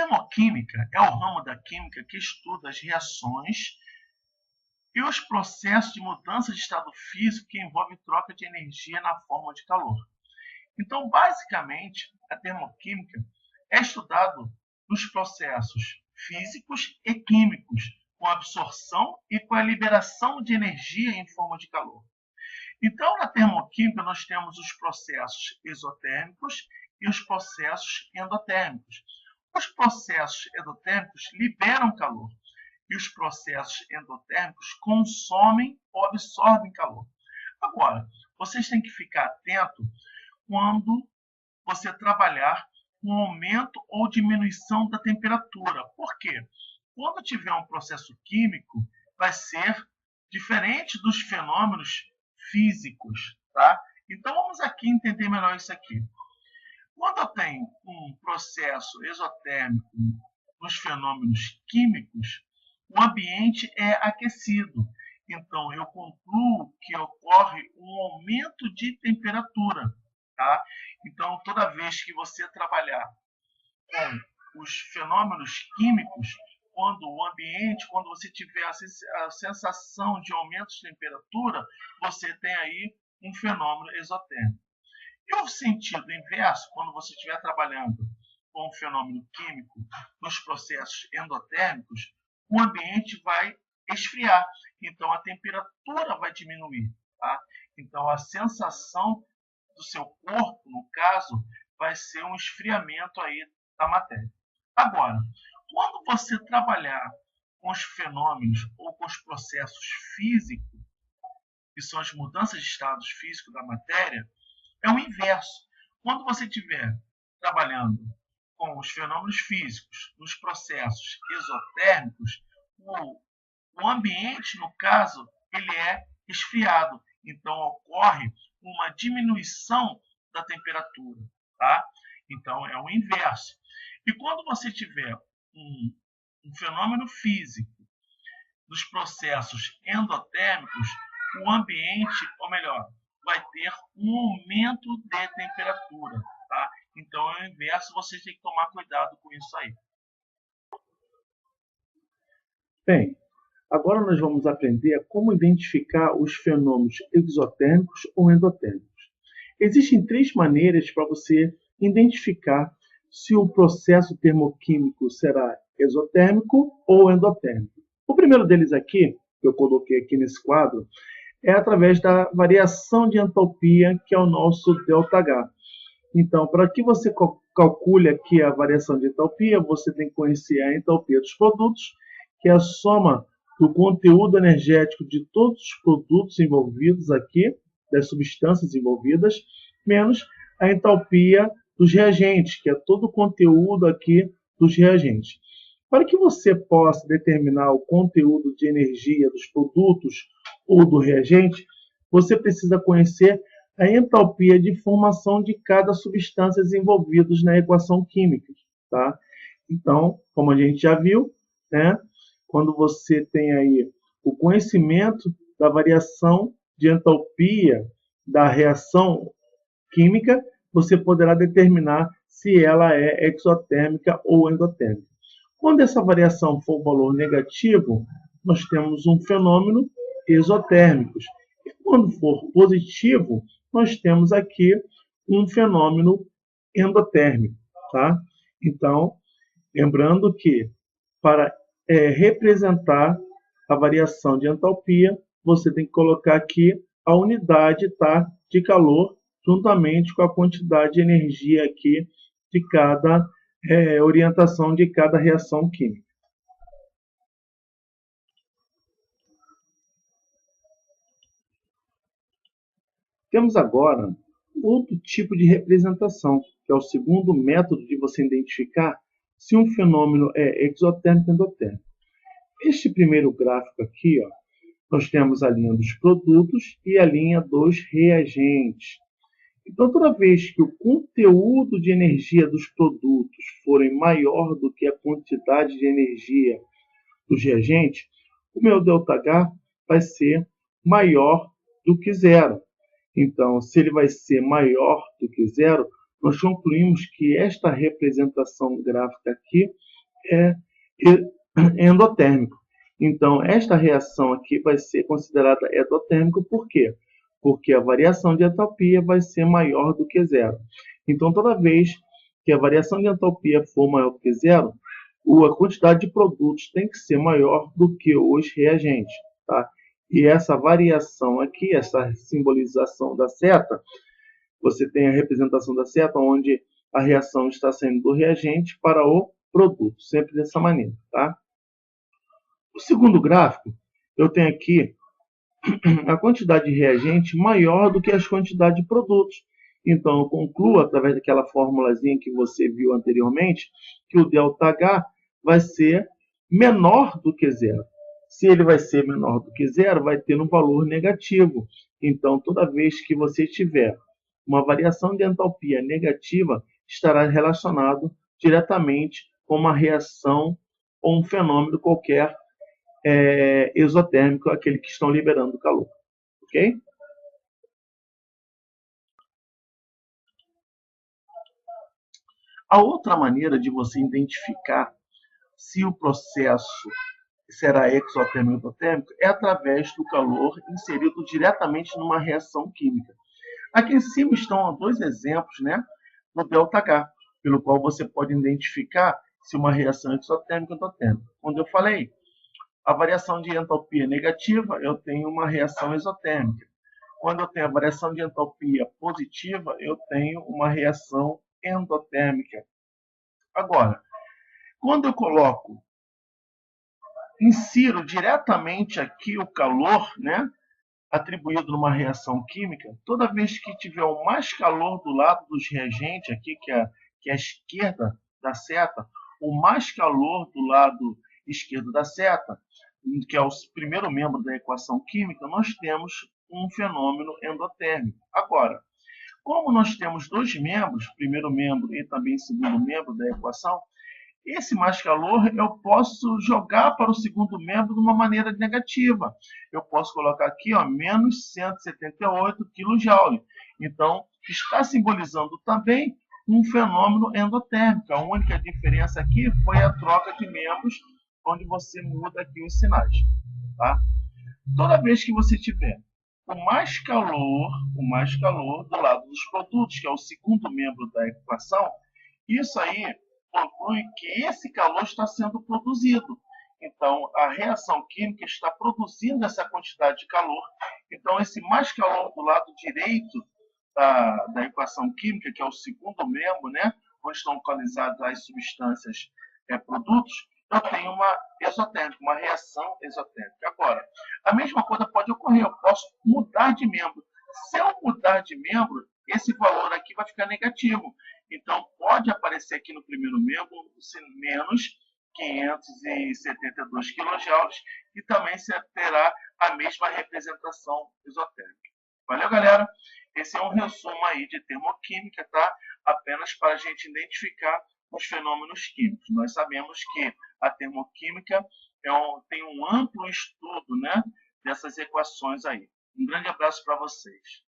termoquímica é o ramo da química que estuda as reações e os processos de mudança de estado físico que envolvem troca de energia na forma de calor. Então, basicamente, a termoquímica é estudado nos processos físicos e químicos, com a absorção e com a liberação de energia em forma de calor. Então, na termoquímica, nós temos os processos exotérmicos e os processos endotérmicos. Os processos endotérmicos liberam calor e os processos endotérmicos consomem ou absorvem calor. Agora, vocês têm que ficar atento quando você trabalhar com aumento ou diminuição da temperatura. Por quê? Quando tiver um processo químico, vai ser diferente dos fenômenos físicos, tá? Então vamos aqui entender melhor isso aqui. Quando eu tenho um processo exotérmico nos fenômenos químicos, o ambiente é aquecido. Então eu concluo que ocorre um aumento de temperatura, tá? Então toda vez que você trabalhar com os fenômenos químicos, quando você tiver a sensação de aumento de temperatura, você tem aí um fenômeno exotérmico. E o sentido inverso, quando você estiver trabalhando com um fenômeno químico nos processos endotérmicos, o ambiente vai esfriar, então a temperatura vai diminuir, tá? Então a sensação do seu corpo, no caso, vai ser um esfriamento aí da matéria. Agora, quando você trabalhar com os fenômenos ou com os processos físicos, que são as mudanças de estados físicos da matéria, é o inverso. Quando você estiver trabalhando com os fenômenos físicos, nos processos exotérmicos, o ambiente, no caso, ele é esfriado. Então, ocorre uma diminuição da temperatura, tá? Então, é o inverso. E quando você tiver um fenômeno físico nos processos endotérmicos, o ambiente, ou melhor, vai ter um aumento de temperatura, tá? Então, é o inverso, vocês têm que tomar cuidado com isso aí. Bem, agora nós vamos aprender como identificar os fenômenos exotérmicos ou endotérmicos. Existem três maneiras para você identificar se o processo termoquímico será exotérmico ou endotérmico. O primeiro deles aqui, que eu coloquei aqui nesse quadro, é através da variação de entalpia, que é o nosso ΔH. Então, para que você calcule aqui a variação de entalpia, você tem que conhecer a entalpia dos produtos, que é a soma do conteúdo energético de todos os produtos envolvidos aqui, das substâncias envolvidas, menos a entalpia dos reagentes, que é todo o conteúdo aqui dos reagentes. Para que você possa determinar o conteúdo de energia dos produtos ou do reagente, você precisa conhecer a entalpia de formação de cada substância envolvida na equação química, tá? Então, como a gente já viu, né, quando você tem aí o conhecimento da variação de entalpia da reação química, você poderá determinar se ela é exotérmica ou endotérmica. Quando essa variação for um valor negativo, nós temos um fenômeno exotérmico. E quando for positivo, nós temos aqui um fenômeno endotérmico, tá? Então, lembrando que para representar a variação de entalpia, você tem que colocar aqui a unidade, tá, de calor, juntamente com a quantidade de energia aqui de cada orientação de cada reação química. Temos agora outro tipo de representação, que é o segundo método de você identificar se um fenômeno é exotérmico ou endotérmico. Este primeiro gráfico aqui, ó, nós temos a linha dos produtos e a linha dos reagentes. Então, toda vez que o conteúdo de energia dos produtos forem maior do que a quantidade de energia dos reagentes, o meu ΔH vai ser maior do que zero. Então, se ele vai ser maior do que zero, nós concluímos que esta representação gráfica aqui é endotérmico. Então, esta reação aqui vai ser considerada endotérmica, por quê? Porque a variação de entalpia vai ser maior do que zero. Então, toda vez que a variação de entalpia for maior do que zero, a quantidade de produtos tem que ser maior do que os reagentes. Tá? E essa variação aqui, essa simbolização da seta, você tem a representação da seta onde a reação está saindo do reagente para o produto, sempre dessa maneira. Tá? O segundo gráfico, eu tenho aqui a quantidade de reagente maior do que as quantidades de produtos. Então, eu concluo, através daquela formulazinha que você viu anteriormente, que o ΔH vai ser menor do que zero. Se ele vai ser menor do que zero, vai ter um valor negativo. Então, toda vez que você tiver uma variação de entalpia negativa, estará relacionado diretamente com uma reação ou um fenômeno qualquer exotérmico, aquele que estão liberando calor. Ok? A outra maneira de você identificar se o processo será exotérmico ou endotérmico é através do calor inserido diretamente numa reação química. Aqui em cima estão dois exemplos, né, do ΔH, pelo qual você pode identificar se uma reação é exotérmica ou endotérmica. Quando eu falei a variação de entalpia negativa, eu tenho uma reação exotérmica. Quando eu tenho a variação de entalpia positiva, eu tenho uma reação endotérmica. Agora, quando eu insiro diretamente aqui o calor, né, atribuído numa reação química, toda vez que tiver o mais calor do lado dos reagentes, aqui que é a esquerda da seta, o mais calor do lado esquerdo da seta, que é o primeiro membro da equação química, nós temos um fenômeno endotérmico. Agora, como nós temos dois membros, primeiro membro e também segundo membro da equação, esse mais calor eu posso jogar para o segundo membro de uma maneira negativa. Eu posso colocar aqui, ó, menos 178 kJ. Então, está simbolizando também um fenômeno endotérmico. A única diferença aqui foi a troca de membros, onde você muda aqui os sinais. Tá? Toda vez que você tiver o mais calor do lado dos produtos, que é o segundo membro da equação, isso aí conclui que esse calor está sendo produzido. Então, a reação química está produzindo essa quantidade de calor. Então, esse mais calor do lado direito da equação química, que é o segundo membro, né, onde estão localizadas as substâncias produtos, eu tenho uma exotérmica, uma reação exotérmica. Agora, a mesma coisa pode ocorrer, eu posso mudar de membro. Se eu mudar de membro, esse valor aqui vai ficar negativo. Então, pode aparecer aqui no primeiro membro menos 572 kJ e também se terá a mesma representação exotérmica. Valeu, galera? Esse é um resumo aí de termoquímica, tá? Apenas para a gente identificar os fenômenos químicos. Nós sabemos que a termoquímica tem um amplo estudo, né, dessas equações aí. Um grande abraço para vocês.